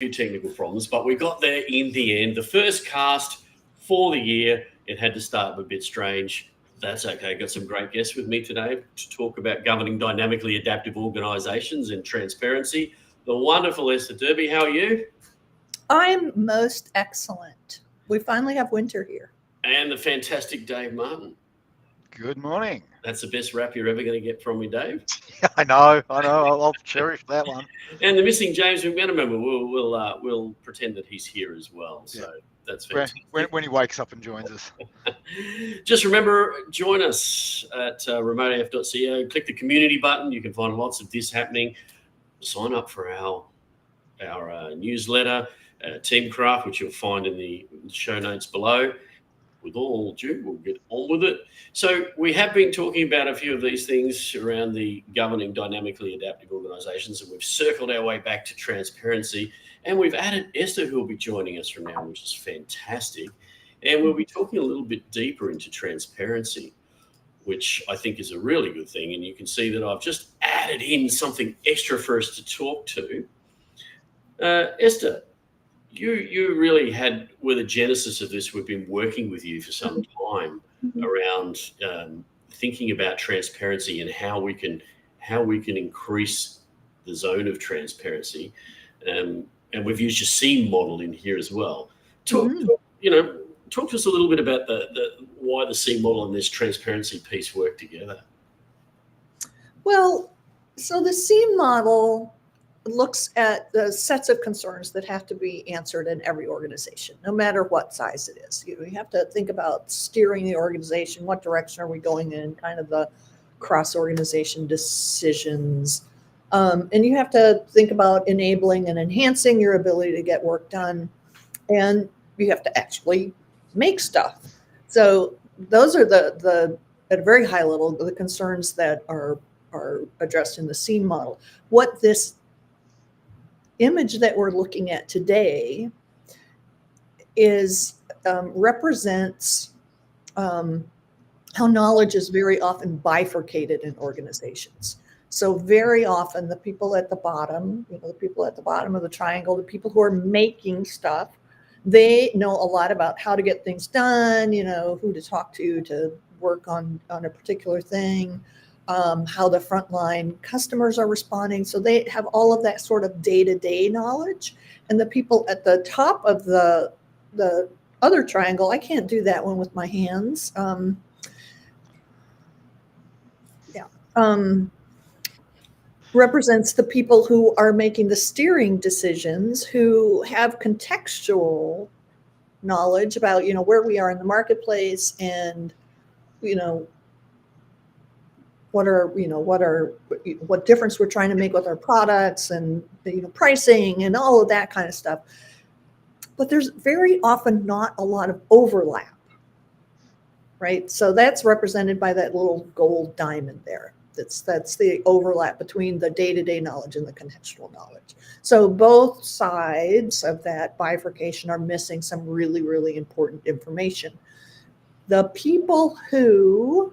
few technical problems, but we got there in the end. The first cast for the year, it had to start a bit strange. That's okay. Got some great guests with me today to talk about governing dynamically adaptive organisations and transparency. The wonderful Esther Derby. How are you? I'm most excellent. We finally have winter here. And the fantastic Dave Martin. Good morning. That's the best rap you're ever going to get from me, Dave. I know. I'll cherish that one. And the missing James McMenamin. We'll pretend that he's here as well. So that's fantastic. When he wakes up and joins us. Just remember, join us at remoteaf.co. Click the community button. You can find lots of this happening. Sign up for our newsletter, Teamcraft, which you'll find in the show notes below. With all due, we'll get on with it. So we have been talking about a few of these things around the governing dynamically adaptive organisations, and we've circled our way back to transparency. And we've added Esther, who will be joining us from now, which is fantastic. And we'll be talking a little bit deeper into transparency, which I think is a really good thing. And you can see that I've just added in something extra for us to talk to. Esther, you really were the genesis of this. We've been working with you for some time around thinking about transparency and how we can increase the zone of transparency. And we've used your SEAM model in here as well. Talk to us a little bit about why the SEAM model and this transparency piece work together. Well, so the SEAM model looks at the sets of concerns that have to be answered in every organization, no matter what size it is. You have to think about steering the organization, what direction are we going in, kind of the cross-organization decisions. And you have to think about enabling and enhancing your ability to get work done. And you have to actually make stuff. So those are the at a very high level, the concerns that are addressed in the SEAM model. What this image that we're looking at today represents how knowledge is very often bifurcated in organizations. So very often the people at the bottom, the people at the bottom of the triangle, the people who are making stuff, they know a lot about how to get things done, who to talk to work on a particular thing, how the frontline customers are responding. So they have all of that sort of day-to-day knowledge. And the people at the top of the other triangle, I can't do that one with my hands. Represents the people who are making the steering decisions, who have contextual knowledge about, where we are in the marketplace and, what difference we're trying to make with our products and pricing and all of that kind of stuff. But there's very often not a lot of overlap, right? So that's represented by that little gold diamond there. That's the overlap between the day-to-day knowledge and the contextual knowledge. So both sides of that bifurcation are missing some really, really important information. The people who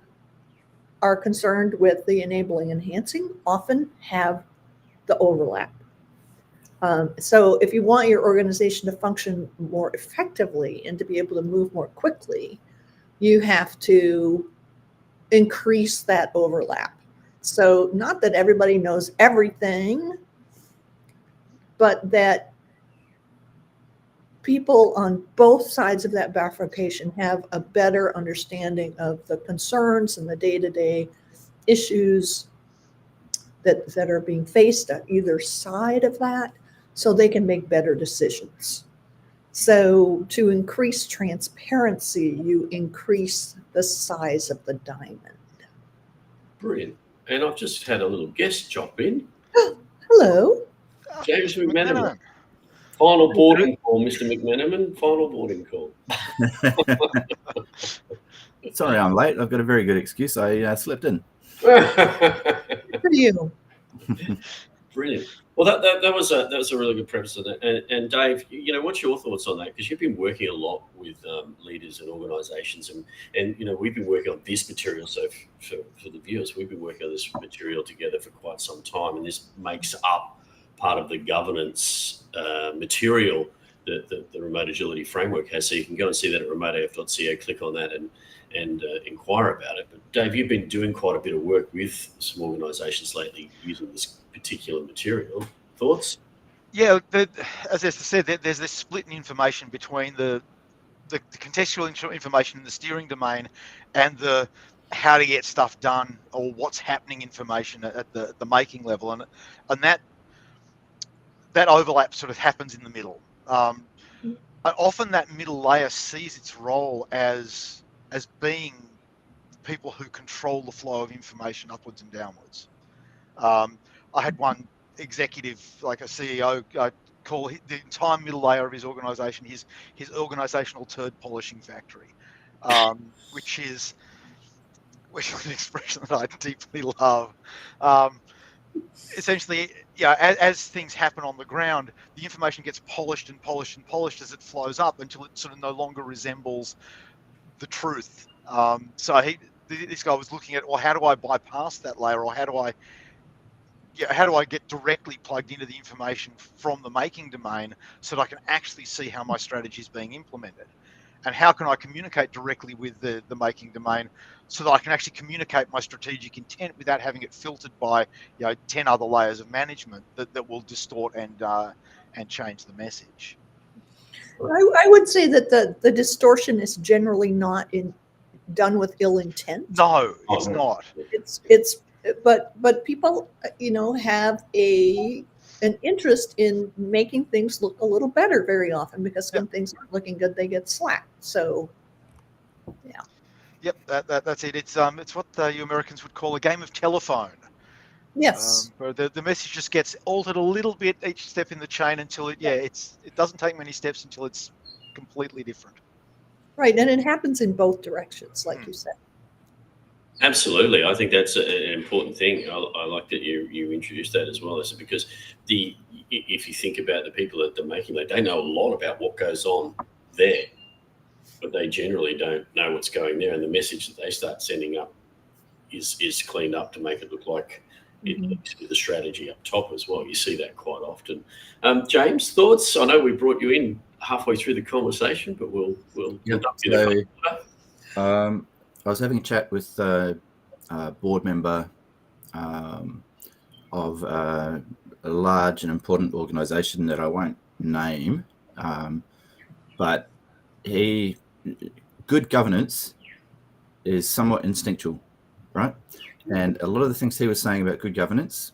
are concerned with the enabling enhancing often have the overlap. So if you want your organization to function more effectively and to be able to move more quickly, you have to increase that overlap. So not that everybody knows everything, but that people on both sides of that bifurcation have a better understanding of the concerns and the day-to-day issues that are being faced at either side of that, so they can make better decisions. So to increase transparency, you increase the size of the diamond. Brilliant. And I've just had a little guest jump in. Hello. James McMenamin. Final boarding call, Mr. McMenamin. Final boarding call. Sorry I'm late. I've got a very good excuse. I slept in. Good for you. Brilliant. Well, that was a really good preface of that. And Dave, what's your thoughts on that? Because you've been working a lot with leaders and organisations, and we've been working on this material. So for the viewers, we've been working on this material together for quite some time, and this makes up part of the governance material that the Remote Agility Framework has. So you can go and see that at remoteaf.co, click on that and inquire about it. But Dave, you've been doing quite a bit of work with some organisations lately using this particular material. Thoughts? Yeah, as Esther said, there's this split in information between the contextual information in the steering domain and the how to get stuff done or what's happening information at the making level, and that overlap sort of happens in the middle. Often that middle layer sees its role as being people who control the flow of information upwards and downwards. I had one executive, like a CEO, call the entire middle layer of his organisation his organisational turd polishing factory, which is an expression that I deeply love. Essentially, as things happen on the ground, the information gets polished and polished and polished as it flows up until it sort of no longer resembles the truth. So this guy was looking at, well, how do I bypass that layer, or how do I get directly plugged into the information from the making domain so that I can actually see how my strategy is being implemented? And how can I communicate directly with the making domain so that I can actually communicate my strategic intent without having it filtered by 10 other layers of management that will distort and change the message? I would say that the distortion is generally not done with ill intent. No, it's not. But people, have an interest in making things look a little better very often, because when things aren't looking good, they get slapped. So, yeah. Yep, that's it. It's what you Americans would call a game of telephone. Yes. Where the message just gets altered a little bit each step in the chain until it doesn't take many steps until it's completely different. Right, and it happens in both directions, like you said. Absolutely. I think that's an important thing. I like that you introduced that as well, Esther, because if you think about the people at the making, they know a lot about what goes on there, but they generally don't know what's going there, and the message that they start sending up is cleaned up to make it look like the strategy up top as well. You see that quite often. James, thoughts? I know we brought you in halfway through the conversation, but we'll conduct you. I was having a chat with a board member of a large and important organisation that I won't name, but good governance is somewhat instinctual, right? And a lot of the things he was saying about good governance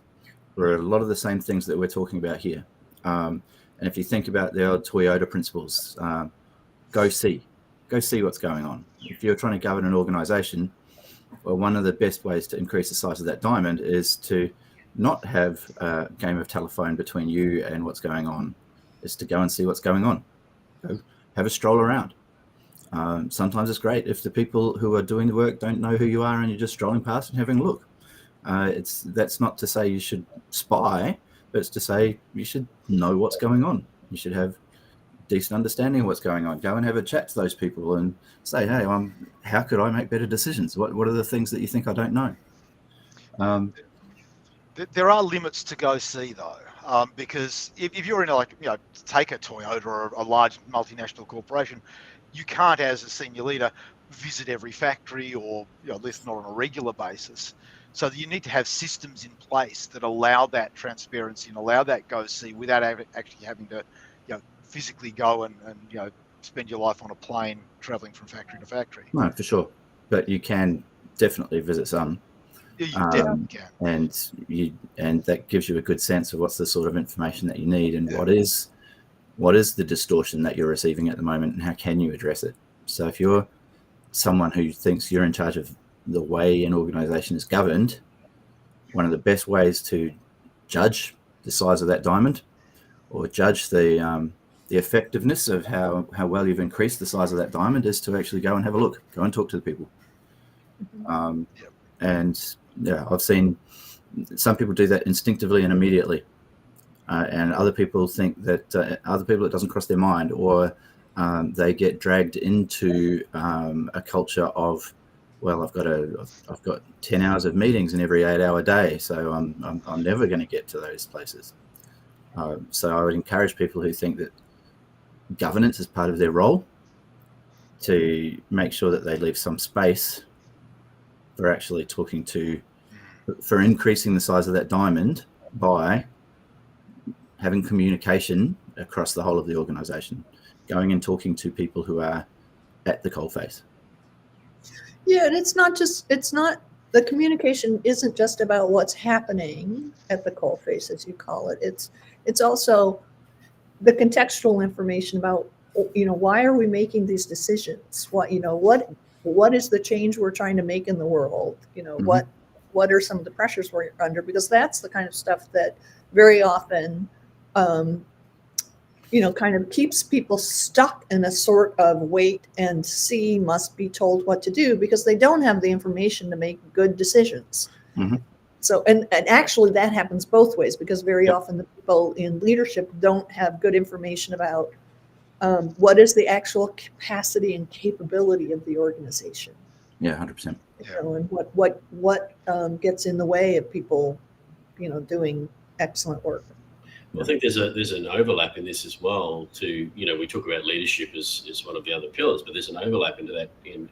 were a lot of the same things that we're talking about here. And if you think about the old Toyota principles, go see what's going on. If you're trying to govern an organization, well, one of the best ways to increase the size of that diamond is to not have a game of telephone between you and what's going on. Is to go and see what's going on. Go have a stroll around. Sometimes it's great if the people who are doing the work don't know who you are and you're just strolling past and having a look. That's not to say you should spy, but it's to say you should know what's going on. You should have decent understanding of what's going on. Go and have a chat to those people and say, hey, how could I make better decisions? What are the things that you think I don't know? There are limits to go see, though, because if you're in take a Toyota or a large multinational corporation, you can't, as a senior leader, visit every factory, or at least not on a regular basis. So you need to have systems in place that allow that transparency and allow that go see without actually having to physically go and spend your life on a plane traveling from factory to factory. No, for sure. But you can definitely visit some. Yeah, you definitely can. And that gives you a good sense of what's the sort of information that you need and what is the distortion that you're receiving at the moment and how can you address it. So if you're someone who thinks you're in charge of the way an organization is governed, one of the best ways to judge the size of that diamond or judge the effectiveness of how well you've increased the size of that diamond is to actually go and have a look, go and talk to the people. And I've seen some people do that instinctively and immediately, and other people think that it doesn't cross their mind, or they get dragged into a culture of, well, I've got 10 hours of meetings in every 8-hour day, so I'm never going to get to those places. So I would encourage people who think that governance is part of their role to make sure that they leave some space for actually for increasing the size of that diamond by having communication across the whole of the organization, going and talking to people who are at the coalface. Yeah, and the communication isn't just about what's happening at the coalface, as you call it. It's also the contextual information about, why are we making these decisions? What is the change we're trying to make in the world? What are some of the pressures we're under? Because that's the kind of stuff that very often, kind of keeps people stuck in a sort of wait and see, must be told what to do, because they don't have the information to make good decisions. Mm-hmm. So, and actually that happens both ways, because very often the people in leadership don't have good information about what is the actual capacity and capability of the organization. Yeah, 100%. And what gets in the way of people, doing excellent work. Well, I think there's an overlap in this as well. We talk about leadership as one of the other pillars, but there's an overlap into that, and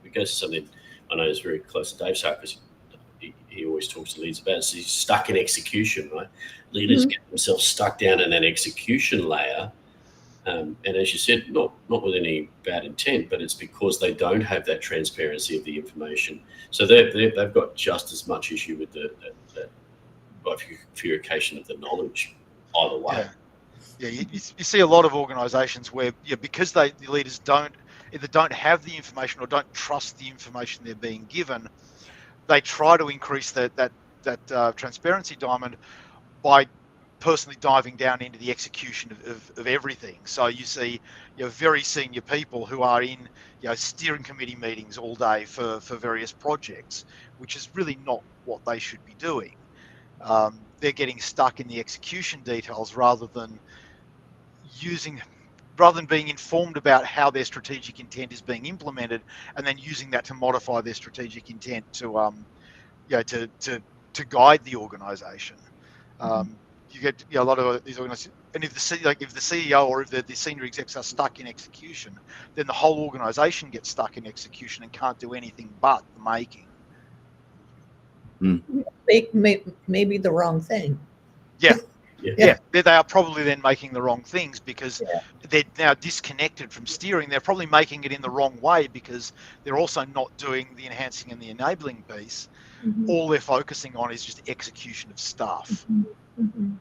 it goes to something I know is very close to Dave's heart, because he always talks to leaders about. So he's stuck in execution, right? Leaders get themselves stuck down in that execution layer, and as you said, not with any bad intent, but it's because they don't have that transparency of the information. So they've got just as much issue with the bifurcation of the knowledge either way. Yeah, you see a lot of organisations where, because the leaders either don't have the information or don't trust the information they're being given, they try to increase that transparency diamond by personally diving down into the execution of everything. So you see, very senior people who are in, steering committee meetings all day for various projects, which is really not what they should be doing. They're getting stuck in the execution details rather than being informed about how their strategic intent is being implemented, and then using that to modify their strategic intent to guide the organisation. You get a lot of these organisations, and if the CEO or if the senior execs are stuck in execution, then the whole organisation gets stuck in execution and can't do anything but the making. Maybe the wrong thing. Yeah. They are probably then making the wrong things because they're now disconnected from steering. They're probably making it in the wrong way because they're also not doing the enhancing and the enabling piece. Mm-hmm. All they're focusing on is just execution of stuff. Mm-hmm.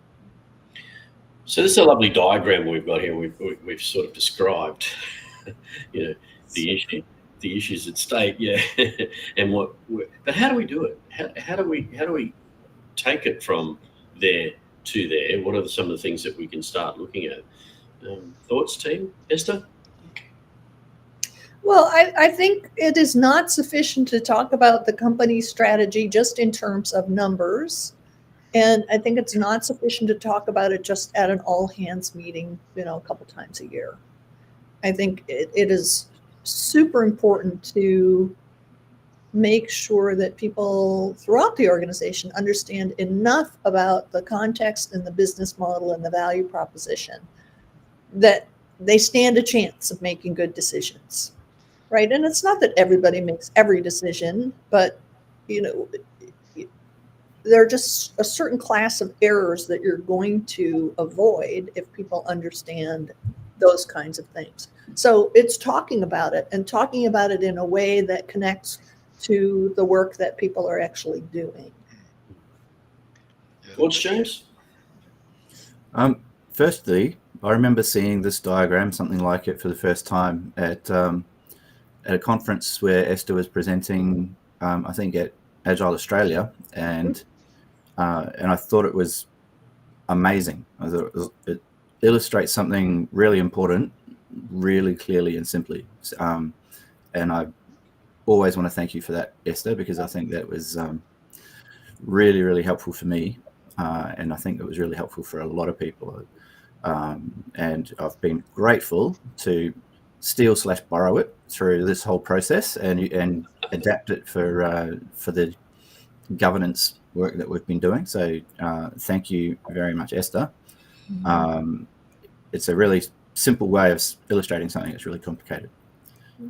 So this is a lovely diagram we've got here. We've sort of described, the issues at stake, and but how do we do it? How do we take it from there to there? What are some of the things that we can start looking at? Thoughts, team? Esther? Well, I think it is not sufficient to talk about the company strategy just in terms of numbers. And I think it's not sufficient to talk about it just at an all-hands meeting, a couple times a year. I think it is super important to make sure that people throughout the organization understand enough about the context and the business model and the value proposition that they stand a chance of making good decisions, right? And it's not that everybody makes every decision, but there are just a certain class of errors that you're going to avoid if people understand those kinds of things. So it's talking about it and talking about it in a way that connects to the work that people are actually doing. What's James? Firstly, I remember seeing this diagram, something like it, for the first time at a conference where Esther was presenting, I think at Agile Australia, and I thought it was amazing. I thought it illustrates something really important, really clearly and simply. And I always want to thank you for that, Esther, because I think that was really, really helpful for me. And I think it was really helpful for a lot of people. And I've been grateful to steal/borrow it through this whole process and adapt it for the governance work that we've been doing. So thank you very much, Esther. It's a really simple way of illustrating something that's really complicated.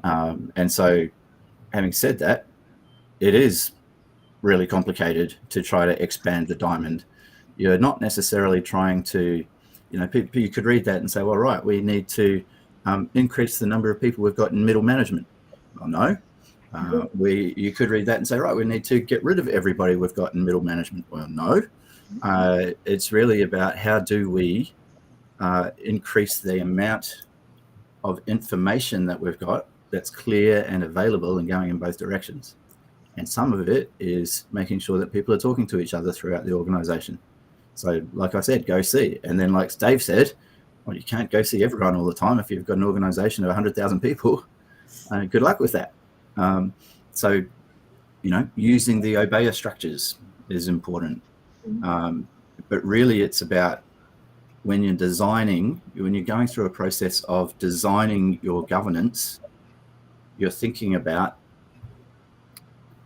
And so, having said that, it is really complicated to try to expand the diamond. You're not necessarily trying to, people, you could read that and say, well, right, we need to increase the number of people we've got in middle management. Well, no. You could read that and say, right, we need to get rid of everybody we've got in middle management. Well, no. It's really about how do we increase the amount of information that we've got that's clear and available and going in both directions. And some of it is making sure that people are talking to each other throughout the organization. So like I said, go see. And then like Dave said, well, you can't go see everyone all the time. If you've got an organization of 100,000 people, good luck with that. So, using the Obeya structures is important. But really it's about when you're going through a process of designing your governance, you're thinking about,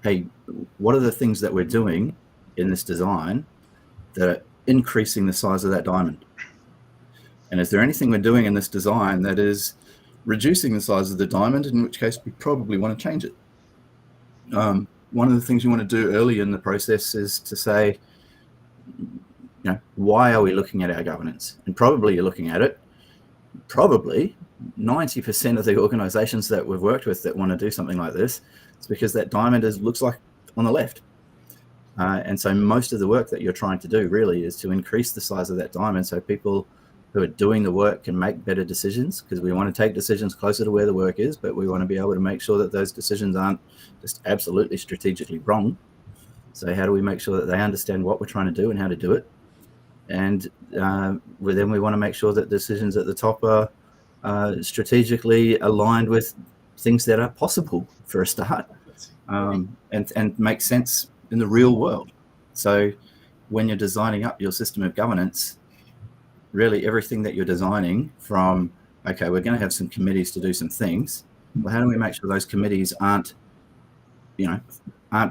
hey, what are the things that we're doing in this design that are increasing the size of that diamond? And is there anything we're doing in this design that is reducing the size of the diamond, in which case we probably want to change it? One of the things you want to do early in the process is to say, why are we looking at our governance? And probably you're looking at it, probably 90% of the organizations that we've worked with that want to do something like this, it's because that diamond looks like on the left. And so most of the work that you're trying to do really is to increase the size of that diamond so people who are doing the work can make better decisions, because we want to take decisions closer to where the work is, but we want to be able to make sure that those decisions aren't just absolutely strategically wrong. So how do we make sure that they understand what we're trying to do and how to do it? And then we want to make sure that decisions at the top are strategically aligned with things that are possible for a start, and make sense in the real world. So when you're designing up your system of governance, really everything that you're designing from, okay, we're going to have some committees to do some things. Well, how do we make sure those committees aren't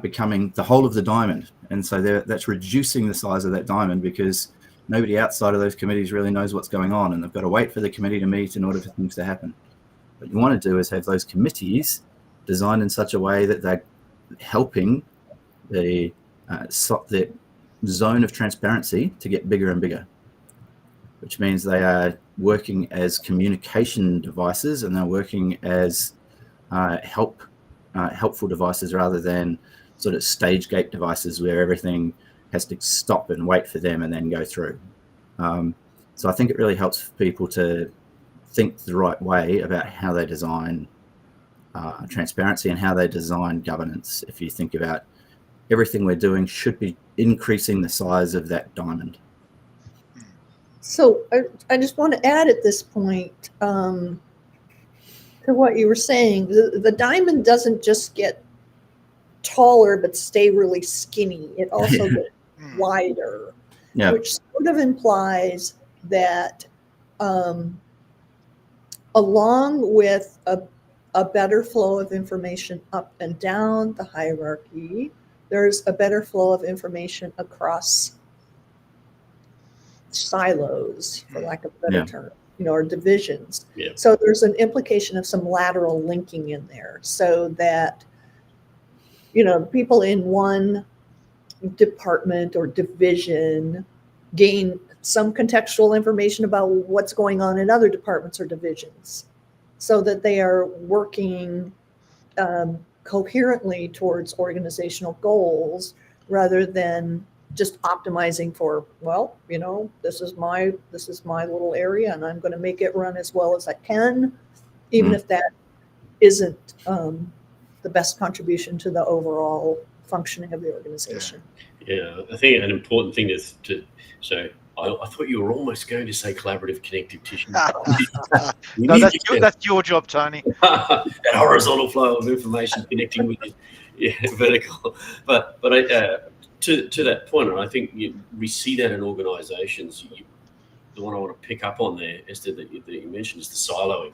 becoming the whole of the diamond? And so that's reducing the size of that diamond, because nobody outside of those committees really knows what's going on, and they've got to wait for the committee to meet in order for things to happen. What you want to do is have those committees designed in such a way that they're helping the zone of transparency to get bigger and bigger, which means they are working as communication devices, and they're working as helpful devices rather than sort of stage gate devices where everything has to stop and wait for them and then go through. So I think it really helps people to think the right way about how they design transparency and how they design governance. If you think about everything we're doing should be increasing the size of that diamond. So I just want to add at this point to what you were saying. The diamond doesn't just get taller but stay really skinny. It also gets wider, which sort of implies that along with a better flow of information up and down the hierarchy, there's a better flow of information across silos, for lack of a better term, or divisions. So there's an implication of some lateral linking in there, so that people in one department or division gain some contextual information about what's going on in other departments or divisions, so that they are working coherently towards organizational goals rather than just optimizing for, this is my little area and I'm going to make it run as well as I can, even if that isn't the best contribution to the overall functioning of the organization. Yeah, I think an important thing is so I thought you were almost going to say collaborative connective tissue. No, that's your job, Tony. That horizontal flow of information connecting with vertical. But to that point, and I think we see that in organisations. The one I want to pick up on there, Esther, that you mentioned, is the siloing,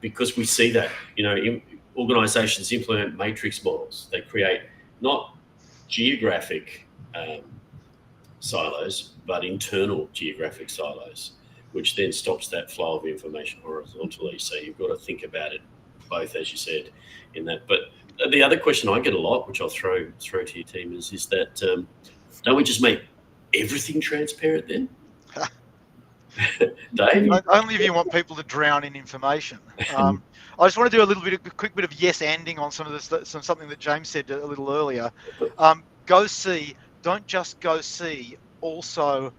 because we see that organisations implement matrix models. They create not geographic silos, but internal geographic silos, which then stops that flow of information horizontally. So you've got to think about it both, as you said, in that. But the other question I get a lot, which I'll throw to your team, is that don't we just make everything transparent then? Dave? Only if you want people to drown in information. I just want to do a quick bit of yes-anding on something that James said a little earlier. Go see, don't just go see, also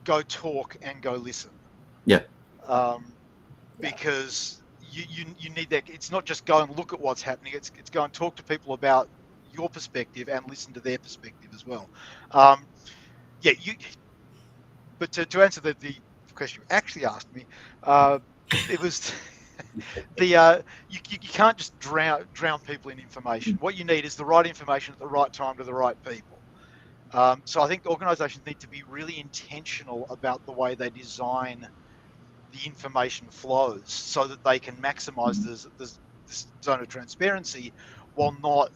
go talk and go listen. Yeah. Because you need that. It's not just go and look at what's happening. It's go and talk to people about your perspective and listen to their perspective as well. But to answer the question you actually asked me, it was you can't just drown people in information. What you need is the right information at the right time to the right people. So I think organisations need to be really intentional about the way they design the information flows so that they can maximise the zone of transparency while not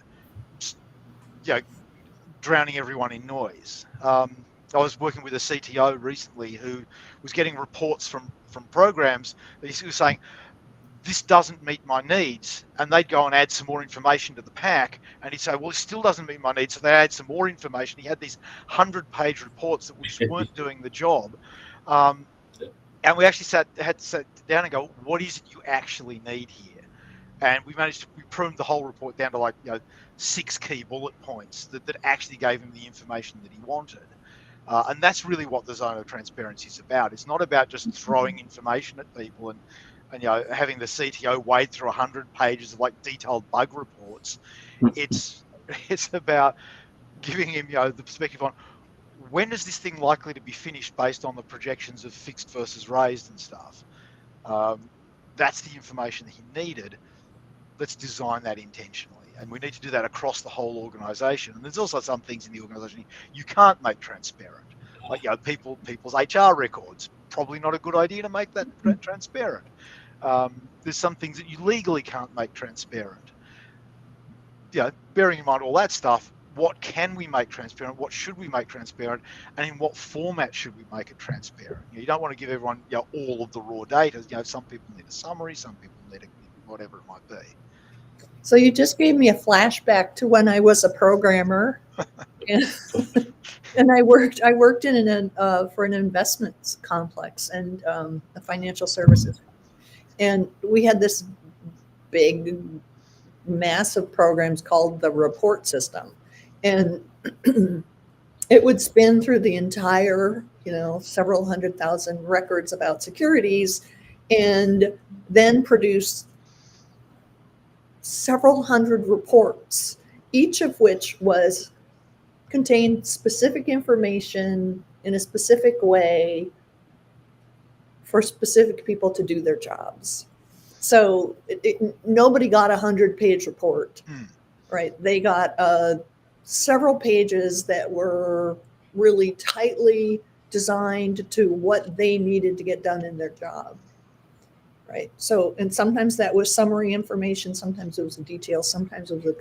drowning everyone in noise. I was working with a CTO recently who was getting reports from programs. He was saying, this doesn't meet my needs, and they'd go and add some more information to the pack, and he'd say, well, it still doesn't meet my needs, so they add some more information. He had these 100-page reports that just weren't doing the job. And we actually had to sit down and go, what is it you actually need here? And we pruned the whole report down to 6 key bullet points that actually gave him the information that he wanted. And that's really what the zone of transparency is about. It's not about just throwing information at people and having the CTO wade through 100 pages of detailed bug reports. It's about giving him the perspective on when is this thing likely to be finished based on the projections of fixed versus raised and stuff. That's the information that he needed. Let's design that intentionally. And we need to do that across the whole organisation. And there's also some things in the organisation you can't make transparent. People's HR records, probably not a good idea to make that transparent. There's some things that you legally can't make transparent. Bearing in mind all that stuff, what can we make transparent? What should we make transparent? And in what format should we make it transparent? You don't want to give everyone all of the raw data. Some people need a summary, some people need whatever it might be. So you just gave me a flashback to when I was a programmer, and I worked for an investments complex and a financial services, and we had this big, massive programs called the report system, and it would spin through the entire, several 100,000 records about securities, and then produce several hundred reports, each of which contained specific information in a specific way for specific people to do their jobs. So nobody got 100-page report, right? They got several pages that were really tightly designed to what they needed to get done in their job. Right. So, and sometimes that was summary information, sometimes it was a detail, sometimes it was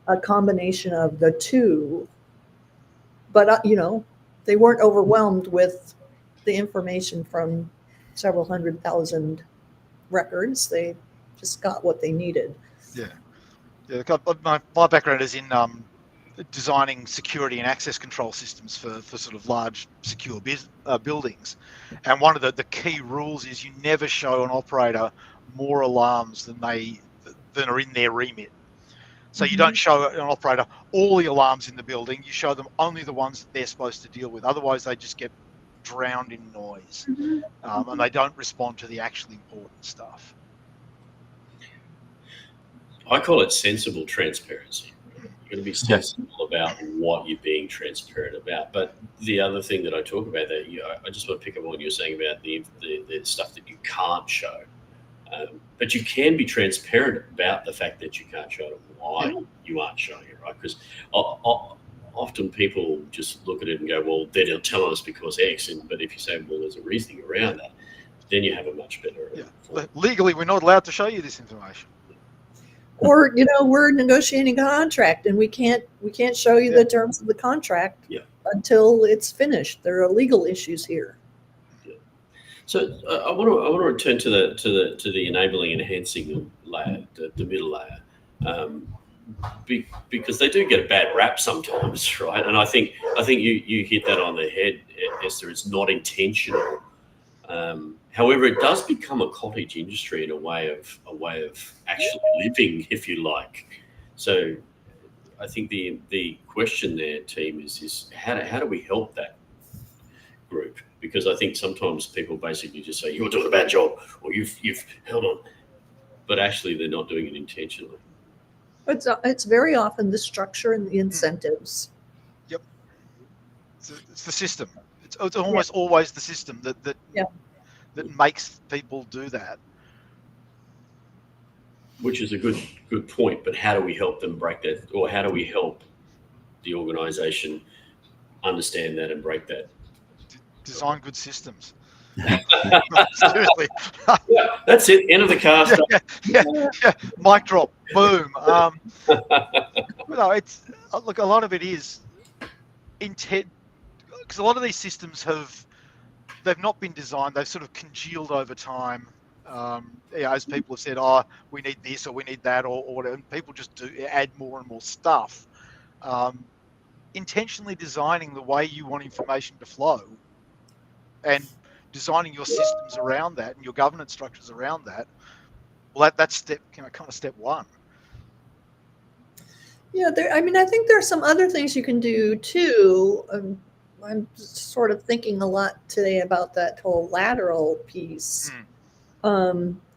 a combination of the two. But, they weren't overwhelmed with the information from several 100,000 records. They just got what they needed. Yeah. My background is in designing security and access control systems for sort of large secure buildings, and one of the key rules is you never show an operator more alarms than are in their remit. So you don't show an operator all the alarms in the building, you show them only the ones that they're supposed to deal with, otherwise they just get drowned in noise. And they don't respond to the actually important stuff. I call it sensible transparency. You're going to be sensible about what you're being transparent about. But the other thing that I talk about that, I just want to pick up on what you're saying about the stuff that you can't show. But you can be transparent about the fact that you can't show it, why you aren't showing it, right? Because often people just look at it and go, well, they'll tell us because X. But if you say, well, there's a reasoning around that, then you have a much better... Legally, we're not allowed to show you this information. Or, we're negotiating a contract and we can't show you the terms of the contract. Yeah. until it's finished. There are legal issues here. So I want to return to the enabling and enhancing layer, the middle layer, because they do get a bad rap sometimes, right? And I think you hit that on the head, Esther. It's not intentional. However, it does become a cottage industry in a way of actually living, if you like. So I think the question there, team, is how do we help that group? Because I think sometimes people basically just say, you're doing a bad job, or you've held on. But actually, they're not doing it intentionally. It's very often the structure and the incentives. Yep. It's the system. It's almost always the system that makes people do that. Which is a good point. But how do we help them break that? Or how do we help the organisation understand that and break that? Design good systems. Seriously. Yeah, that's it. End of the cast. Yeah. Mic drop. Boom. No, it's look. A lot of it is intent, because a lot of these systems they've not been designed. They've sort of congealed over time. As people have said, we need this or we need that or whatever, and people just add more and more stuff. Intentionally designing the way you want information to flow, and designing your systems around that and your governance structures around that. Well, that's step, kind of step one. Yeah, I think there are some other things you can do too. I'm sort of thinking a lot today about that whole lateral piece.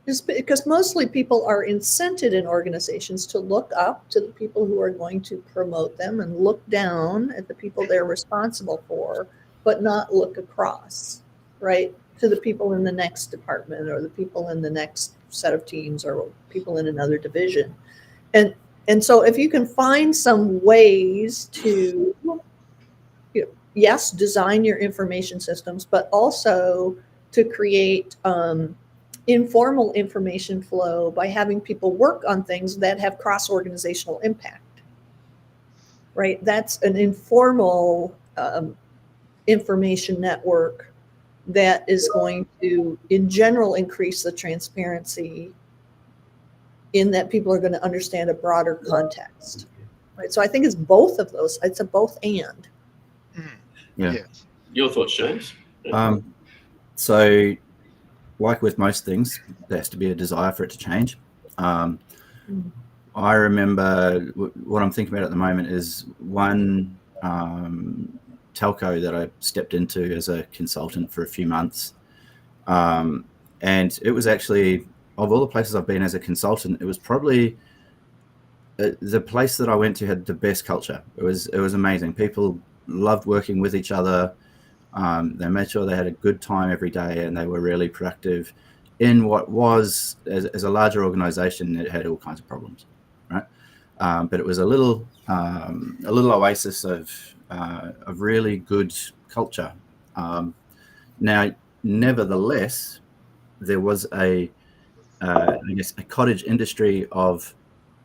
Just because mostly people are incented in organizations to look up to the people who are going to promote them and look down at the people they're responsible for, but not look across, right, to the people in the next department or the people in the next set of teams or people in another division. And so if you can find some ways to, yes, design your information systems, but also to create informal information flow by having people work on things that have cross-organizational impact, right? That's an informal information network that is going to, in general, increase the transparency in that people are going to understand a broader context, right? So I think it's both of those. It's a both and. Yeah. Yes. Your thoughts, James? So, like with most things, there has to be a desire for it to change. I remember what I'm thinking about at the moment is one telco that I stepped into as a consultant for a few months. And it was actually, of all the places I've been as a consultant, it was probably the place that I went to had the best culture. It was amazing. People loved working with each other. They made sure they had a good time every day, and they were really productive in what was, as a larger organization, it had all kinds of problems, right? But it was a little oasis of really good culture. Now, nevertheless, there was I guess a cottage industry of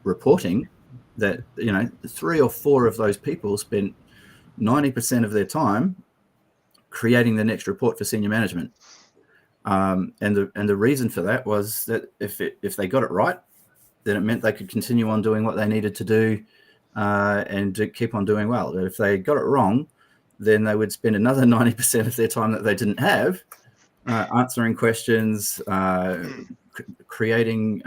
reporting that, 3 or 4 of those people spent 90% of their time creating the next report for senior management. And the reason for that was that if they got it right, then it meant they could continue on doing what they needed to do and to keep on doing well. But if they got it wrong, then they would spend another 90% of their time that they didn't have answering questions, creating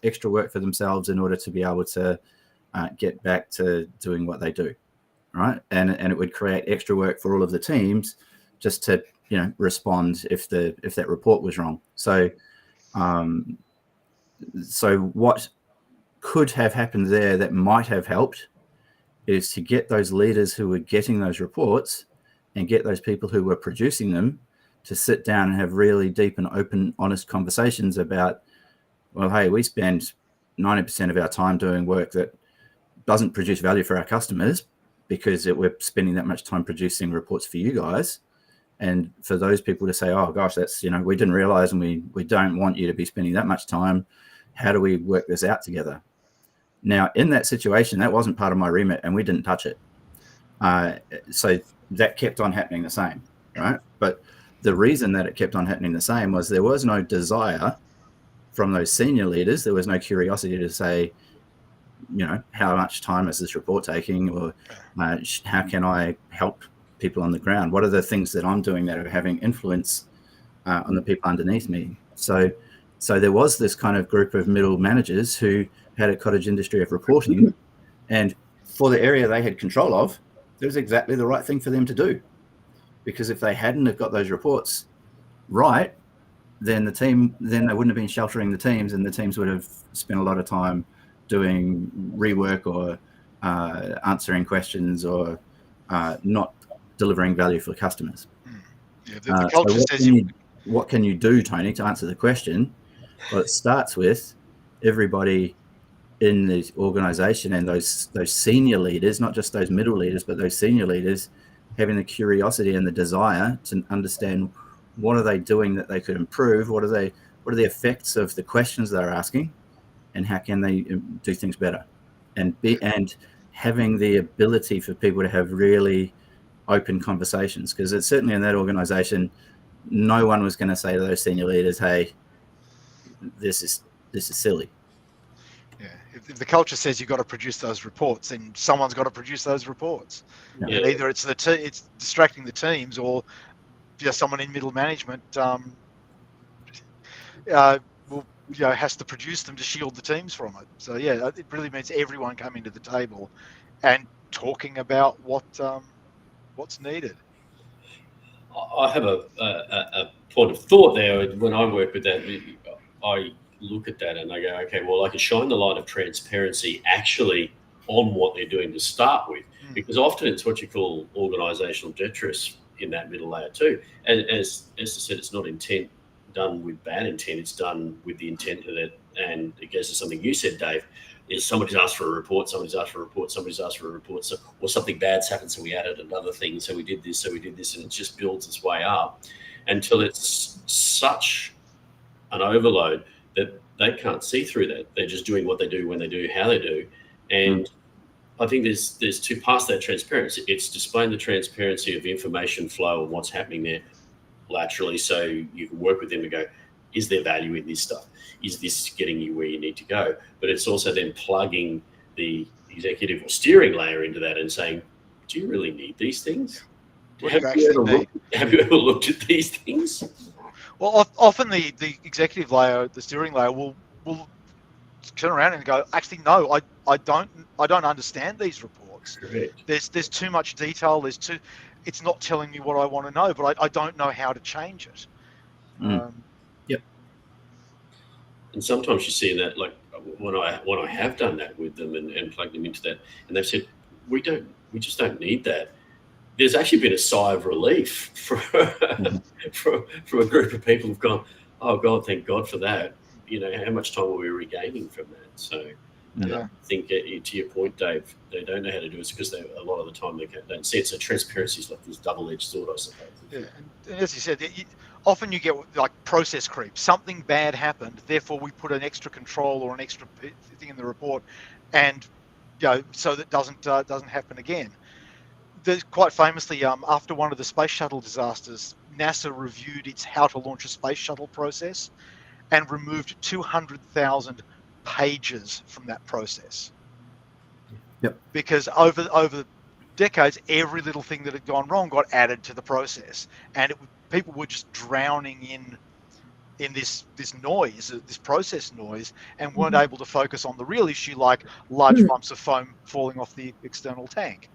extra work for themselves in order to be able to get back to doing what they do, right? And it would create extra work for all of the teams just to respond if that report was wrong. So what could have happened there that might have helped is to get those leaders who were getting those reports and get those people who were producing them to sit down and have really deep and open, honest conversations about, well, hey, we spend 90% of our time doing work that doesn't produce value for our customers because we're spending that much time producing reports for you guys. And for those people to say, oh gosh, that's, we didn't realize, and we don't want you to be spending that much time. How do we work this out together? Now, in that situation, that wasn't part of my remit and we didn't touch it. So that kept on happening the same, right? But the reason that it kept on happening the same was there was no desire from those senior leaders. There was no curiosity to say, how much time is this report taking, or how can I help people on the ground? What are the things that I'm doing that are having influence on the people underneath me? So there was this kind of group of middle managers who had a cottage industry of reporting, and for the area they had control of, it was exactly the right thing for them to do. Because if they hadn't have got those reports right, then they wouldn't have been sheltering the teams, and the teams would have spent a lot of time doing rework or answering questions or not delivering value for customers. Yeah, the culture so says what can you do, Tony, to answer the question? Well, it starts with everybody in the organization and those senior leaders, not just those middle leaders, but those senior leaders having the curiosity and the desire to understand what are they doing that they could improve, what are the effects of the questions they're asking, and how can they do things better, and having the ability for people to have really open conversations, because it's certainly in that organization, no one was going to say to those senior leaders, "Hey, this is silly." Yeah, if the culture says you've got to produce those reports, then someone's got to produce those reports. Yeah. And either it's it's distracting the teams, or just someone in middle management has to produce them to shield the teams from it. So yeah, it really means everyone coming to the table and talking about what's needed. I have a point of thought there. When I work with that, I look at that and I go, okay, well, I can shine the light of transparency actually on what they're doing to start with, because often it's what you call organisational detritus in that middle layer too. And as Esther said, it's not done with bad intent, it's done with the intent of it. And it goes to something you said, Dave, is somebody's asked for a report, somebody's asked for a report, or something bad's happened, so we added another thing, so we did this, and it just builds its way up until it's such an overload that they can't see through that. They're just doing what they do, when they do, how they do. And I think there's two parts to that transparency. It's displaying the transparency of information flow and what's happening there laterally, so you can work with them to go, is there value in this stuff? Is this getting you where you need to go? But it's also then plugging the executive or steering layer into that and saying, do you really need these things? Have you ever looked at these things? Well, often the executive layer, the steering layer, will turn around and go, actually, no, I don't understand these reports. Correct. There's too much detail. It's not telling me what I want to know, but I don't know how to change it. Yep. And sometimes you see that, like when I have done that with them and plugged them into that, and they've said, we just don't need that. There's actually been a sigh of relief from a group of people who've gone, oh God, thank God for that. How much time are we regaining from that? So I think to your point, Dave, they don't know how to do it because a lot of the time they don't see it. So transparency is like this double-edged sword, I suppose. Yeah, and as you said, often you get like process creep. Something bad happened, therefore we put an extra control or an extra thing in the report, and so that doesn't happen again. There's, quite famously, after one of the space shuttle disasters, NASA reviewed its how to launch a space shuttle process and removed 200,000 pages from that process. Yep. Because over decades, every little thing that had gone wrong got added to the process, and people were just drowning in this noise, this process noise, and weren't able to focus on the real issue, like large lumps of foam falling off the external tank.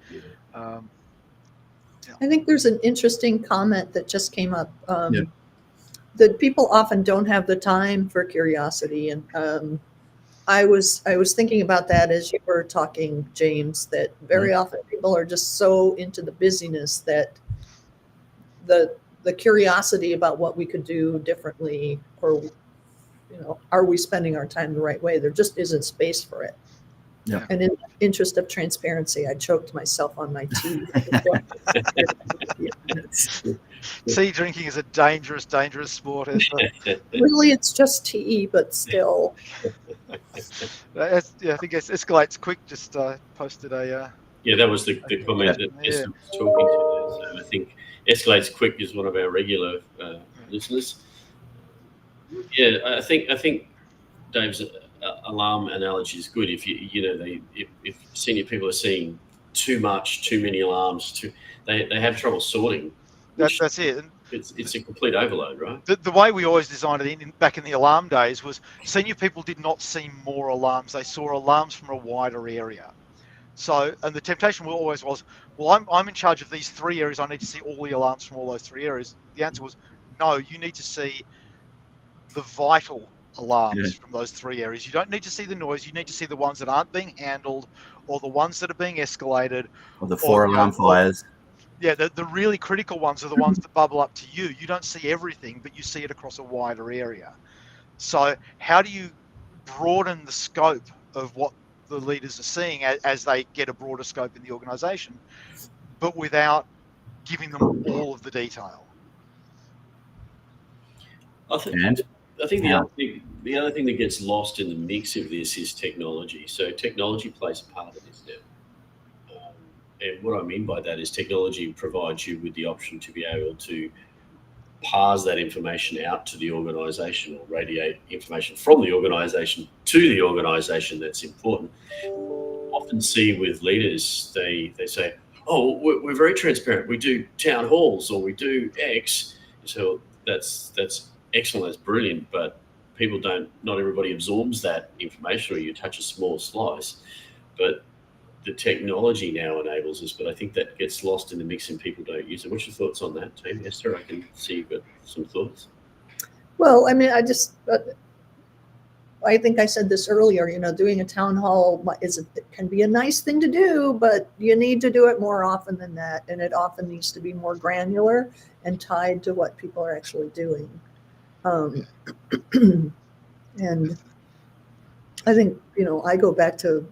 I think there's an interesting comment that just came up. That people often don't have the time for curiosity, and I was thinking about that as you were talking, James, that very often people are just so into the busyness that the curiosity about what we could do differently, or are we spending our time the right way, there just isn't space for it. Yeah. And in the interest of transparency, I choked myself on my tea. Tea drinking is a dangerous sport. Really, it's just tea, but still. I think Escalate's Quick just posted a... Yeah, that was the comment that Esther was talking to. So I think Escalates Quick is one of our regular listeners. Yeah, I think Dave's alarm analogy is good. If if senior people are seeing too many alarms, they have trouble sorting. That's it. And it's a complete overload, right? the way we always designed it back in the alarm days was senior people did not see more alarms. They saw alarms from a wider area. So, and the temptation always was, well, I'm in charge of these 3 areas. I need to see all the alarms from all those 3 areas. The answer was, no, you need to see the vital alarms from those 3 areas. You don't need to see the noise. You need to see the ones that aren't being handled, or the ones that are being escalated, or the 4 alarm fires. Yeah, the really critical ones are the ones that bubble up to you. You don't see everything, but you see it across a wider area. So how do you broaden the scope of what the leaders are seeing as they get a broader scope in the organization, but without giving them all of the detail? I think the other thing that gets lost in the mix of this is technology. So technology plays a part of this now. And what I mean by that is technology provides you with the option to be able to parse that information out to the organisation or radiate information from the organisation to the organisation that's important. Often see with leaders, they say, oh, we're very transparent. We do town halls or we do X. So that's excellent, that's brilliant, but not everybody absorbs that information, or you touch a small slice. But the technology now enables us, but I think that gets lost in the mix and people don't use it. What's your thoughts on that, team? Esther, I can see you've got some thoughts. Well, I mean, I think I said this earlier, doing a town hall can be a nice thing to do, but you need to do it more often than that. And it often needs to be more granular and tied to what people are actually doing. And I think, I go back to,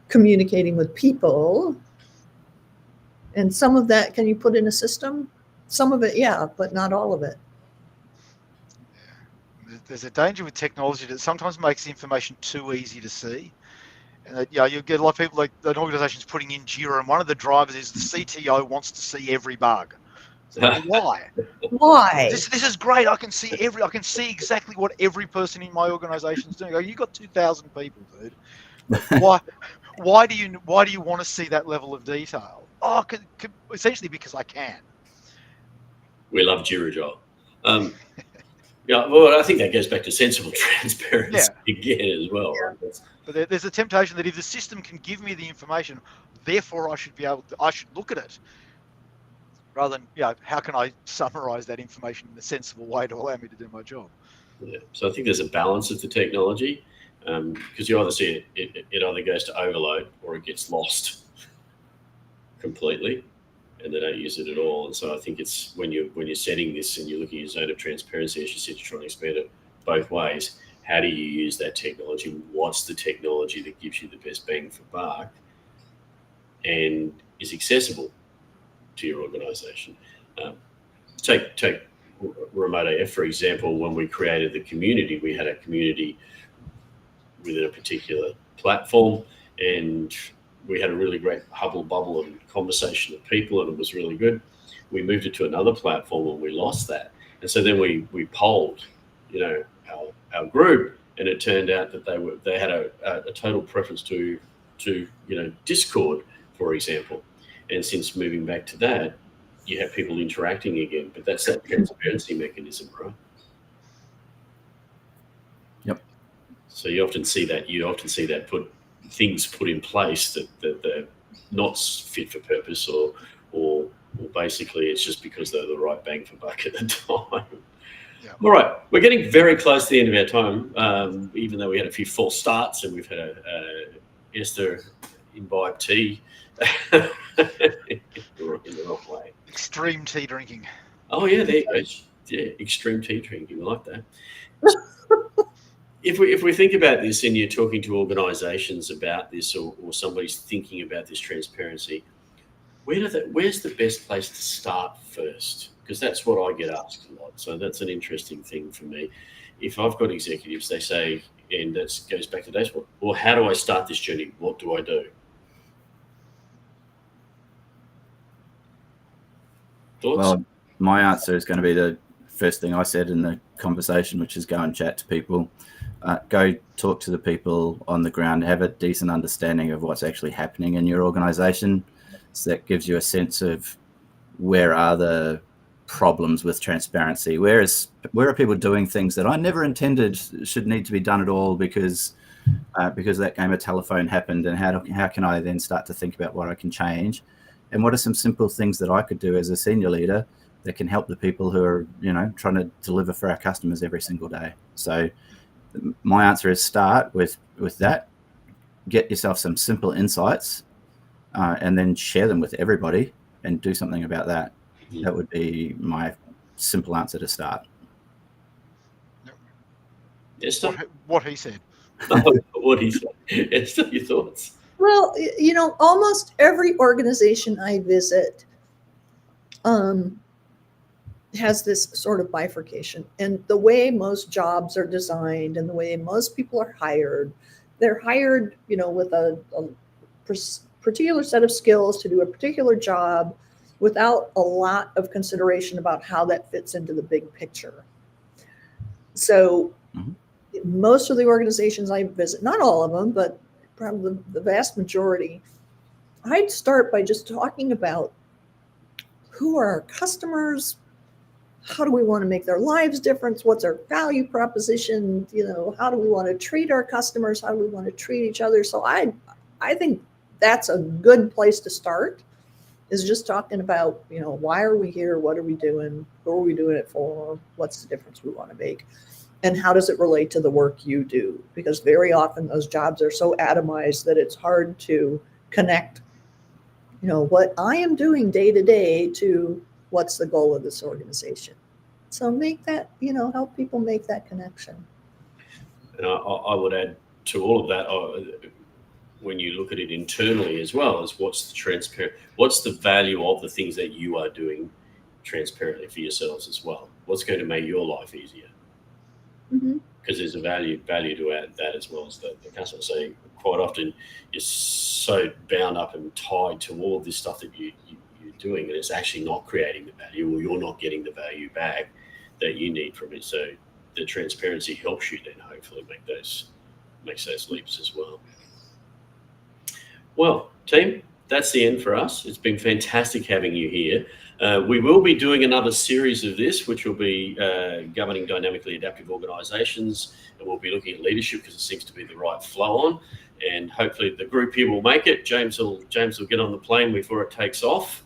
communicating with people, and some of that, can you put in a system? Some of it, yeah, but not all of it. There's a danger with technology that sometimes makes the information too easy to see. And you get a lot of people, like an organization's putting in Jira, and one of the drivers is the CTO wants to see every bug. So, why? Why? This is great. I can see exactly what every person in my organization is doing. You got 2,000 people, dude. Why do you want to see that level of detail? Oh, essentially because I can. We love Jira, Joel. Yeah, well, I think that goes back to sensible transparency again as well. Yeah. Right? But there's a temptation that if the system can give me the information, therefore I should look at it. Rather than, how can I summarize that information in a sensible way to allow me to do my job? Yeah. So I think there's a balance of the technology, because you either see it either goes to overload or it gets lost completely, and they don't use it at all. And so I think it's when you're setting this and you're looking at your zone of transparency, as you said, you're trying to expand it both ways. How do you use that technology? What's the technology that gives you the best bang for buck and is accessible to your organisation? Take Remote AF, for example. When we created the community, we had a community within a particular platform, and we had a really great hubble bubble and conversation of people, and it was really good. We moved it to another platform and we lost that. And so then we polled, our group, and it turned out that they had a total preference to Discord, for example. And since moving back to that, you have people interacting again, but that's that transparency mechanism, right? Yep. So you often see that things put in place that they're not fit for purpose, or basically it's just because they're the right bang for buck at the time. Yeah. All right, we're getting very close to the end of our time, even though we had a few false starts and we've had Esther imbibe tea in the wrong way. Extreme tea drinking. Oh yeah, there you go. Yeah, extreme tea drinking. I like that. If we think about this and you're talking to organisations about this, or somebody's thinking about this transparency, where's the best place to start first? Because that's what I get asked a lot. So that's an interesting thing for me. If I've got executives, they say, and that goes back to Dave's, well, how do I start this journey? What do I do? Thoughts? Well, my answer is going to be the first thing I said in the conversation, which is go and chat to people. Go talk to the people on the ground, have a decent understanding of what's actually happening in your organization. So that gives you a sense of where are the problems with transparency. Where are people doing things that I never intended should need to be done at all because that game of telephone happened, and how can I then start to think about what I can change, and what are some simple things that I could do as a senior leader that can help the people who are trying to deliver for our customers every single day. So my answer is start with that, get yourself some simple insights, and then share them with everybody and do something about that. That would be my simple answer to start. Esther? What he said. What he said. Esther, your thoughts? Well, almost every organization I visit has this sort of bifurcation. And the way most jobs are designed and the way most people are hired, they're hired, with a particular set of skills to do a particular job without a lot of consideration about how that fits into the big picture. So most of the organizations I visit, not all of them, but probably the vast majority, I'd start by just talking about who are our customers, how do we want to make their lives different, what's our value proposition, how do we want to treat our customers, how do we want to treat each other. So I think that's a good place to start, is just talking about, why are we here, what are we doing, who are we doing it for, what's the difference we want to make, and how does it relate to the work you do? Because very often those jobs are so atomized that it's hard to connect, what I am doing day to day to what's the goal of this organization. So make that, help people make that connection. And I would add to all of that, when you look at it internally as well, is what's the value of the things that you are doing transparently for yourselves as well? What's going to make your life easier? Because there's a value to add that as well as the customer. So quite often you're so bound up and tied to all of this stuff that you're doing, and it's actually not creating the value, or you're not getting the value back that you need from it. So the transparency helps you then hopefully makes those leaps as well. Well, team, that's the end for us. It's been fantastic having you here. We will be doing another series of this, which will be governing dynamically adaptive organisations, and we'll be looking at leadership because it seems to be the right flow on. And hopefully the group here will make it. James will get on the plane before it takes off.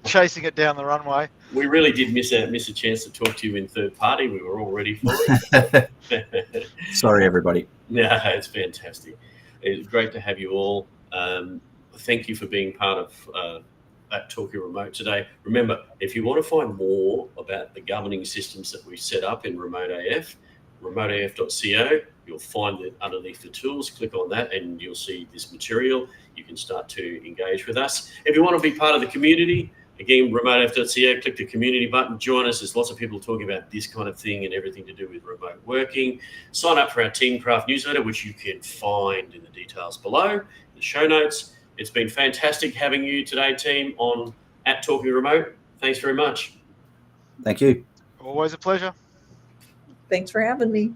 Chasing it down the runway. We really did miss a chance to talk to you in third party. We were all ready for it. Sorry, everybody. Yeah, it's fantastic. It's great to have you all. Thank you for being part of at Talking Remote today. Remember, if you want to find more about the governing systems that we set up in Remote AF, remoteaf.co, you'll find it underneath the tools. Click on that and you'll see this material. You can start to engage with us. If you want to be part of the community, again, remoteaf.co, click the community button, join us. There's lots of people talking about this kind of thing and everything to do with remote working. Sign up for our Teamcraft newsletter, which you can find in the details below, the show notes. It's been fantastic having you today, team, on at Talking Remote. Thanks very much. Thank you. Always a pleasure. Thanks for having me.